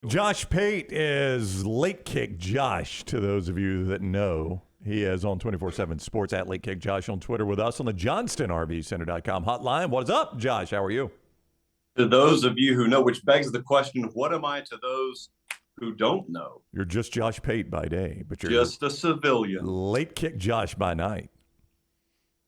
Josh Pate is Late Kick Josh, to those of you that know. He is on 24/7 Sports at Late Kick Josh on Twitter with us on the JohnstonRVCenter.com hotline. What is up, Josh? How are you? To those of you who know, which begs the question, what am I to those who don't know? You're just Josh Pate by day, but you're just a civilian. Late Kick Josh by night.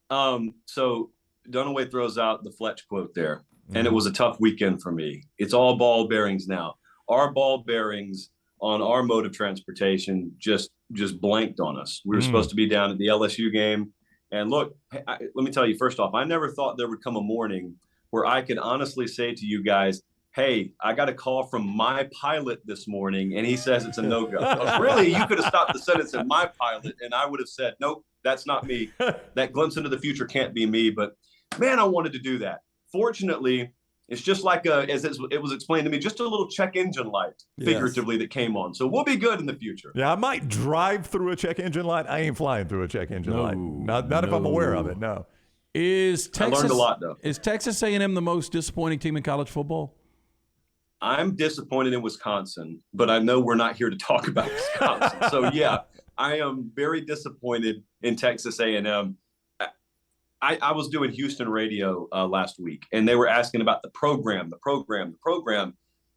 So Dunaway throws out the Fletch quote there, and it was a tough weekend for me. It's all ball bearings now. Our ball bearings on our mode of transportation just blanked on us. We were supposed to be down at the LSU game. And look, let me tell you, first off, I never thought there would come a morning where I could honestly say to you guys, hey, I got a call from my pilot this morning, and he says it's a no-go. Really, you could have stopped the sentence at my pilot, and I would have said, nope, that's not me. That glimpse into the future can't be me. But, man, I wanted to do that. Fortunately, it's just like, as it was explained to me, just a little check engine light, figuratively, that came on. So we'll be good in the future. Yeah, I might drive through a check engine light. I ain't flying through a check engine light. Not if I'm aware of it, no. I learned a lot, though. Is Texas A&M the most disappointing team in college football? I'm disappointed in Wisconsin, but I know we're not here to talk about Wisconsin. So, yeah, I am very disappointed in Texas A&M. I was doing Houston radio last week, and they were asking about the program.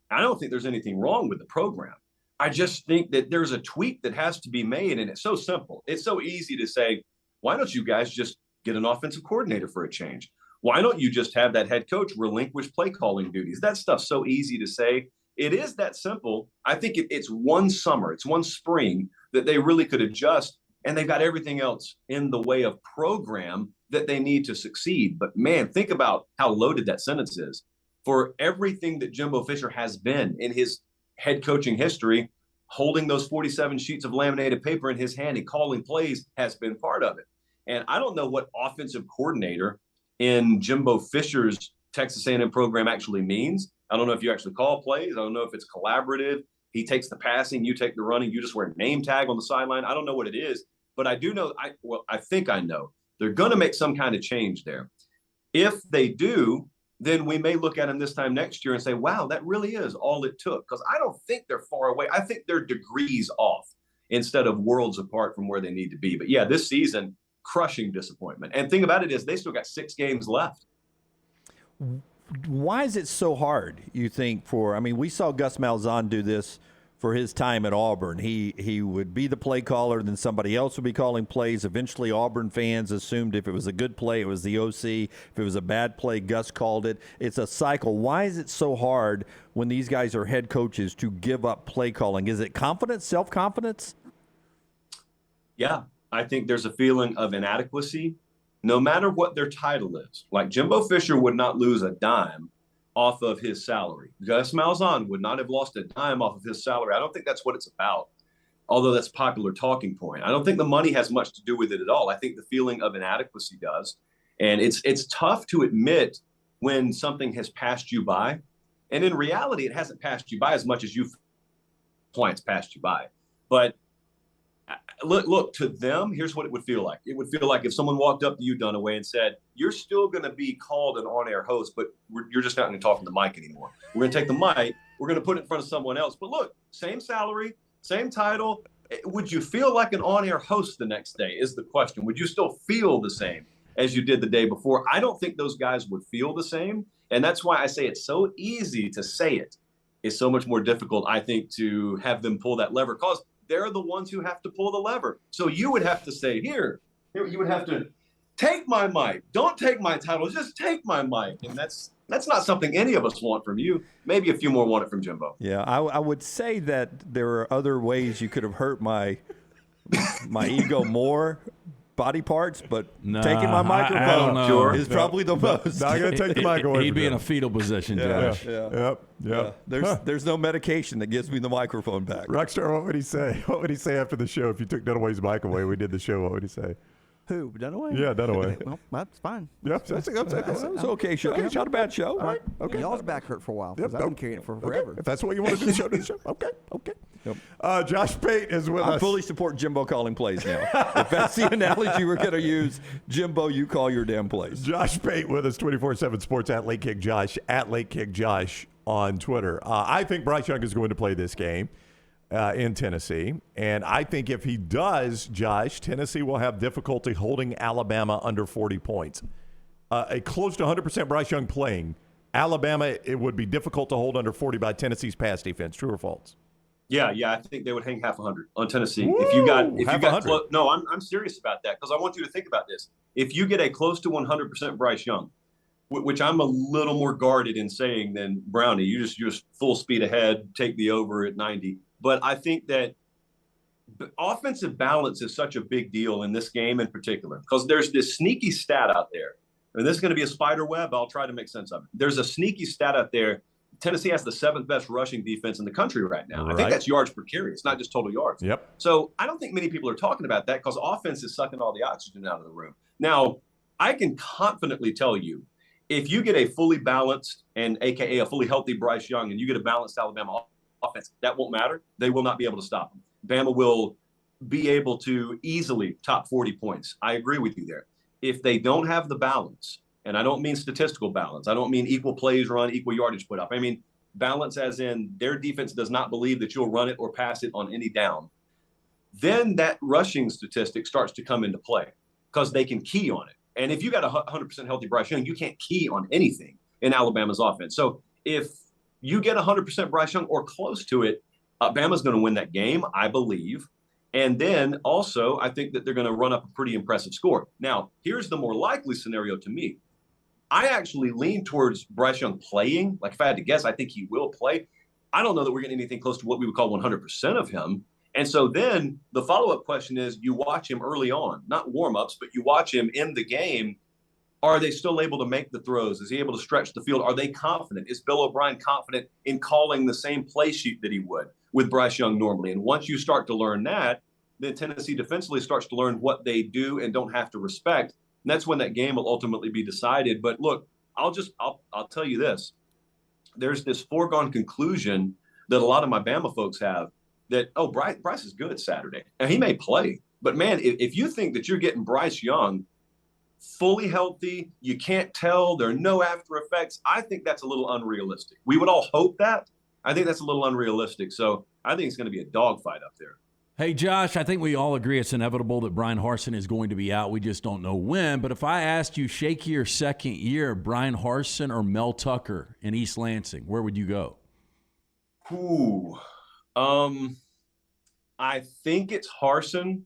I don't think there's anything wrong with the program. I just think that there's a tweak that has to be made, and it's so simple. It's so easy to say, why don't you guys just get an offensive coordinator for a change? Why don't you just have that head coach relinquish play calling duties? That stuff's so easy to say. It is that simple. I think it's one summer, it's one spring that they really could adjust, and they've got everything else in the way of program that they need to succeed. But, man, think about how loaded that sentence is. For everything that Jimbo Fisher has been in his head coaching history, holding those 47 sheets of laminated paper in his hand and calling plays has been part of it. And I don't know what offensive coordinator in Jimbo Fisher's Texas A&M program actually means. I don't know if you actually call plays. I don't know if it's collaborative. He takes the passing, you take the running, you just wear a name tag on the sideline. I don't know what it is, but I do know, I think I know. They're going to make some kind of change there. If they do, then we may look at them this time next year and say, wow, that really is all it took. Because I don't think they're far away. I think they're degrees off instead of worlds apart from where they need to be. But, yeah, this season, crushing disappointment. And the thing about it is they still got 6 games left. Why is it so hard, you think, we saw Gus Malzahn do this for his time at Auburn. He would be the play caller, then somebody else would be calling plays. Eventually, Auburn fans assumed if it was a good play, it was the OC. If it was a bad play, Gus called it. It's a cycle. Why is it so hard when these guys are head coaches to give up play calling? Is it confidence, self-confidence? Yeah, I think there's a feeling of inadequacy, no matter what their title is. Like Jimbo Fisher would not lose a dime off of his salary. Gus Malzahn would not have lost a dime off of his salary. I don't think that's what it's about, although that's a popular talking point. I don't think the money has much to do with it at all. I think the feeling of inadequacy does. And it's tough to admit when something has passed you by. And in reality, it hasn't passed you by as much as it's passed you by. But look, to them, here's what it would feel like. It would feel like if someone walked up to you, Dunaway, and said, you're still going to be called an on-air host, but you're just not going to talk to the mic anymore. We're going to take the mic. We're going to put it in front of someone else. But look, same salary, same title. Would you feel like an on-air host the next day is the question. Would you still feel the same as you did the day before? I don't think those guys would feel the same. And that's why I say it's so easy to say it. It's so much more difficult, I think, to have them pull that lever because they're the ones who have to pull the lever. So you would have to say, here, you would have to take my mic. Don't take my title. Just take my mic. And that's not something any of us want from you. Maybe a few more want it from Jimbo. Yeah, I would say that there are other ways you could have hurt my ego more, body parts, but taking my microphone is probably the most. Not going to take the mic away. He'd be in a fetal position, Josh. Yep. There's no medication that gives me the microphone back. Rockstar, what would he say? What would he say after the show? If you took Dunaway's mic away, we did the show, what would he say? Who, Dunaway? Yeah, Dunaway. Well, that's fine. Yep, that's okay show. It's not a bad show. Right. Okay. Y'all's back hurt for a while because I've been carrying it for forever. Okay. If that's what you want to do, show to the show. Okay. Josh Pate is with I us. fully support Jimbo calling plays now. If that's the analogy we're going to use, Jimbo, you call your damn plays. Josh Pate with us, 24/7 Sports at Late Kick Josh, at Late Kick Josh on Twitter. I think Bryce Young is going to play this game in Tennessee. And I think if he does, Josh, Tennessee will have difficulty holding Alabama under 40 points. A close to 100% Bryce Young playing, Alabama, it would be difficult to hold under 40 by Tennessee's pass defense. True or false? Yeah, I think they would hang half 100 on Tennessee. Woo! If you got No, I'm serious about that because I want you to think about this. If you get a close to 100% Bryce Young, which I'm a little more guarded in saying than Brownie, you just full speed ahead, take the over at 90. But I think that offensive balance is such a big deal in this game in particular because there's this sneaky stat out there, and this is going to be a spider web. I'll try to make sense of it. There's a sneaky stat out there. Tennessee has the 7th best rushing defense in the country right now. I think that's yards per carry. It's not just total yards. Yep. So I don't think many people are talking about that because offense is sucking all the oxygen out of the room. Now, I can confidently tell you, if you get a fully balanced and AKA a fully healthy Bryce Young and you get a balanced Alabama offense, that won't matter. They will not be able to stop them. Bama will be able to easily top 40 points. I agree with you there. If they don't have the balance, and I don't mean statistical balance. I don't mean equal plays run, equal yardage put up. I mean balance as in their defense does not believe that you'll run it or pass it on any down. Then that rushing statistic starts to come into play because they can key on it. And if you got a 100% healthy Bryce Young, you can't key on anything in Alabama's offense. So if you get 100% Bryce Young or close to it, Bama's going to win that game, I believe. And then also, I think that they're going to run up a pretty impressive score. Now, here's the more likely scenario to me. I actually lean towards Bryce Young playing. Like if I had to guess, I think he will play. I don't know that we're getting anything close to what we would call 100% of him. And so then the follow-up question is you watch him early on, not warm-ups, but you watch him in the game. Are they still able to make the throws? Is he able to stretch the field? Are they confident? Is Bill O'Brien confident in calling the same play sheet that he would with Bryce Young normally? And once you start to learn that, then Tennessee defensively starts to learn what they do and don't have to respect. And that's when that game will ultimately be decided. But look, I'll tell you this. There's this foregone conclusion that a lot of my Bama folks have that, oh, Bryce is good Saturday. And he may play. But, man, if you think that you're getting Bryce Young fully healthy, you can't tell, there are no after effects, I think that's a little unrealistic. We would all hope that. I think that's a little unrealistic. So I think it's going to be a dogfight up there. Hey, Josh, I think we all agree it's inevitable that Brian Harsin is going to be out. We just don't know when. But if I asked you, shakier second year, Brian Harsin or Mel Tucker in East Lansing, where would you go? I think it's Harsin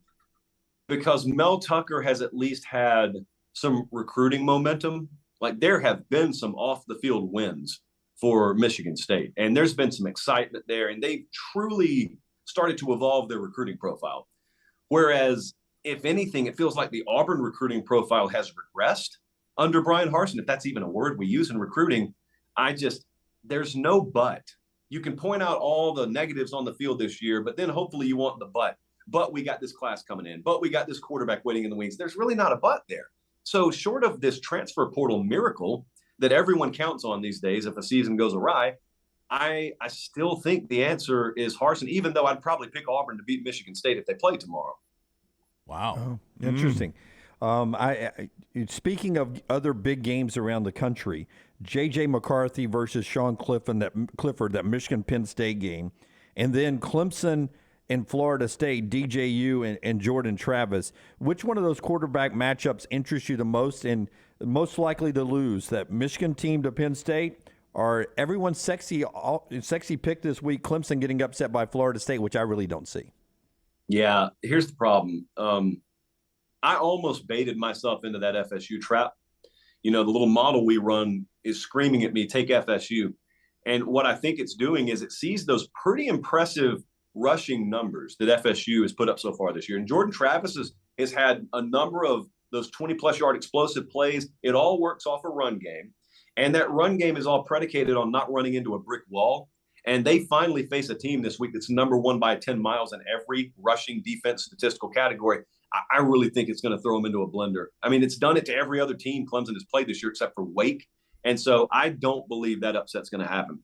because Mel Tucker has at least had some recruiting momentum. Like there have been some off-the-field wins for Michigan State, and there's been some excitement there, and they've truly started to evolve their recruiting profile. Whereas, if anything, it feels like the Auburn recruiting profile has regressed under Brian Harsin, if that's even a word we use in recruiting. There's no but. You can point out all the negatives on the field this year, but then hopefully you want the but. But we got this class coming in. But we got this quarterback waiting in the wings. There's really not a but there. So short of this transfer portal miracle that everyone counts on these days if a season goes awry, I still think the answer is Harsin, even though I'd probably pick Auburn to beat Michigan State if they play tomorrow. Wow. Oh, interesting. Speaking of other big games around the country, J.J. McCarthy versus Sean Clifford, that Michigan-Penn State game, and then Clemson and Florida State, DJU and Jordan Travis. Which one of those quarterback matchups interests you the most and most likely to lose? That Michigan team to Penn State, or everyone's sexy pick this week, Clemson getting upset by Florida State, which I really don't see? Yeah, here's the problem. I almost baited myself into that FSU trap. You know, the little model we run is screaming at me, take FSU. And what I think it's doing is it sees those pretty impressive rushing numbers that FSU has put up so far this year. And Jordan Travis has had a number of those 20-plus yard explosive plays. It all works off a run game. And that run game is all predicated on not running into a brick wall. And they finally face a team this week that's number one by 10 miles in every rushing defense statistical category. I really think it's going to throw them into a blender. I mean, it's done it to every other team Clemson has played this year except for Wake. And so I don't believe that upset's going to happen.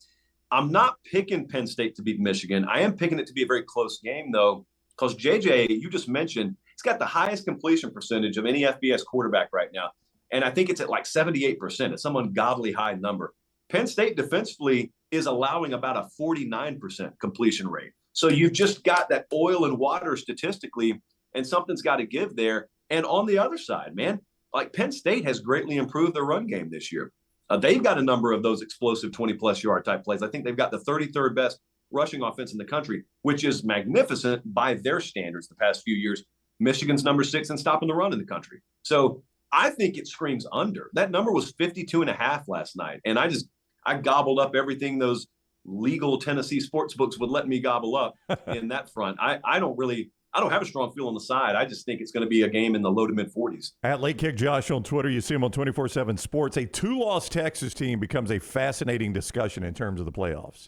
I'm not picking Penn State to beat Michigan. I am picking it to be a very close game, though, because JJ, you just mentioned, he's got the highest completion percentage of any FBS quarterback right now. And I think it's at like 78%. It's some ungodly high number. Penn State defensively is allowing about a 49% completion rate. So you've just got that oil and water statistically, and something's got to give there. And on the other side, man, like Penn State has greatly improved their run game this year. They've got a number of those explosive 20-plus yard type plays. I think they've got the 33rd best rushing offense in the country, which is magnificent by their standards the past few years. Michigan's number 6 in stopping the run in the country. So I think it screams under. That number was 52.5 last night. And I gobbled up everything those legal Tennessee sports books would let me gobble up in that front. I don't have a strong feel on the side. I just think it's going to be a game in the low to mid 40s. At Late Kick Josh on Twitter, you see him on 24/7 Sports. A 2-loss Texas team becomes a fascinating discussion in terms of the playoffs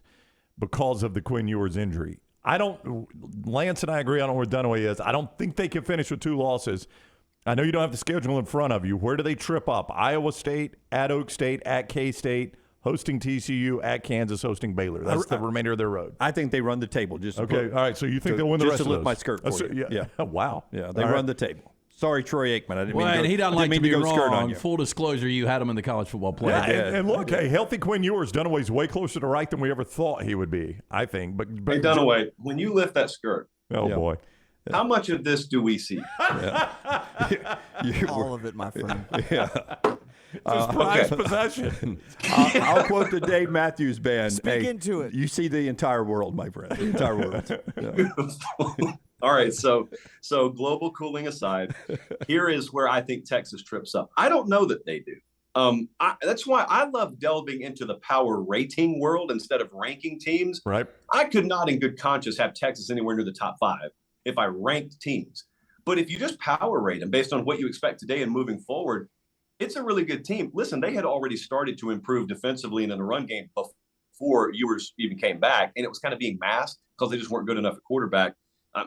because of the Quinn Ewers injury. Lance and I agree. I don't know where Dunaway is. I don't think they can finish with 2 losses. I know you don't have the schedule in front of you. Where do they trip up? Iowa State, at Oak State, at K-State, hosting TCU, at Kansas, hosting Baylor. That's the remainder of their road. I think they run the table. Just okay. All right. So you think they'll win the rest of those? Just to lift my skirt for you. Yeah. Wow. Yeah. They run the table. Sorry, Troy Aikman. I didn't mean to Well, go, and he doesn't like to didn't be mean to go skirt on wrong. you. Full disclosure, you had him in the college football playoff. Yeah, and look, hey, healthy Quinn Ewers, Dunaway's way closer to right than we ever thought he would be, I think. But Hey, Dunaway, when you lift that skirt, boy. how much of this do we see? All of it, my friend. Yeah. It's prized possession. I'll quote the Dave Matthews Band. Speak into it. You see the entire world, my friend. The entire world. Yeah. All right, so global cooling aside, here is where I think Texas trips up. I don't know that they do. That's why I love delving into the power rating world instead of ranking teams. Right. I could not in good conscience have Texas anywhere near the top 5 if I ranked teams. But if you just power rate them based on what you expect today and moving forward, it's a really good team. Listen, they had already started to improve defensively and in the run game before Ewers even came back, and it was kind of being masked because they just weren't good enough at quarterback.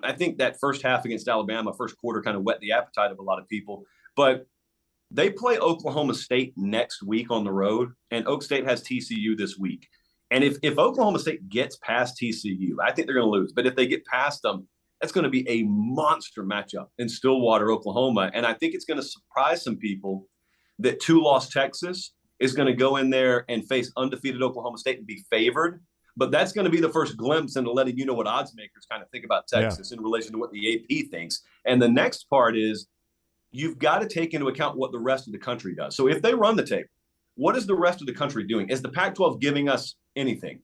I think that first half against Alabama, first quarter, kind of whet the appetite of a lot of people. But they play Oklahoma State next week on the road, and Oak State has TCU this week. And if Oklahoma State gets past TCU, I think they're going to lose. But if they get past them, that's going to be a monster matchup in Stillwater, Oklahoma. And I think it's going to surprise some people that 2-loss Texas is going to go in there and face undefeated Oklahoma State and be favored. But that's going to be the first glimpse into letting you know what odds makers kind of think about Texas in relation to what the AP thinks. And the next part is you've got to take into account what the rest of the country does. So if they run the table, what is the rest of the country doing? Is the Pac-12 giving us anything?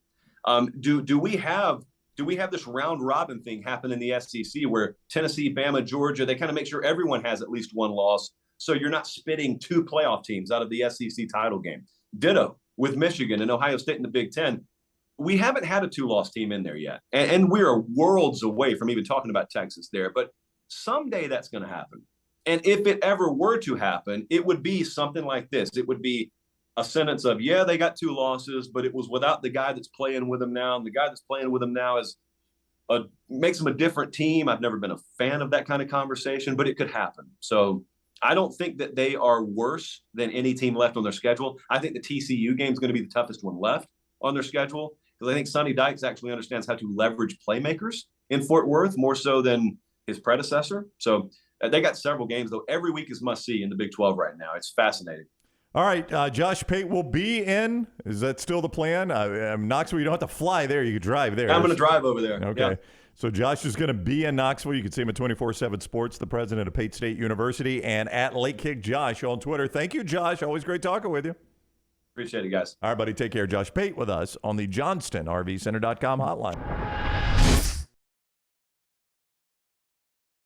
Do we have this round robin thing happen in the SEC where Tennessee, Bama, Georgia, they kind of make sure everyone has at least one loss, so you're not spitting 2 playoff teams out of the SEC title game? Ditto with Michigan and Ohio State in the Big Ten. We haven't had a 2-loss team in there yet, and we're worlds away from even talking about Texas there. But someday that's going to happen. And if it ever were to happen, it would be something like this. It would be a sentence of, yeah, they got 2 losses, but it was without the guy that's playing with them now. And the guy that's playing with them now makes them a different team. I've never been a fan of that kind of conversation, but it could happen. So I don't think that they are worse than any team left on their schedule. I think the TCU game is going to be the toughest one left on their schedule, because I think Sonny Dykes actually understands how to leverage playmakers in Fort Worth more so than his predecessor. So they got several games, though. Every week is must-see in the Big 12 right now. It's fascinating. All right, Josh Pate will be in. Is that still the plan? Knoxville, you don't have to fly there. You can drive there. I'm going to drive over there. Okay. Yeah. So Josh is going to be in Knoxville. You can see him at 24/7 Sports, the president of Pate State University, and at Late Kick Josh on Twitter. Thank you, Josh. Always great talking with you. Appreciate it, guys. All right, buddy. Take care. Josh Pate with us on the JohnstonRVCenter.com hotline.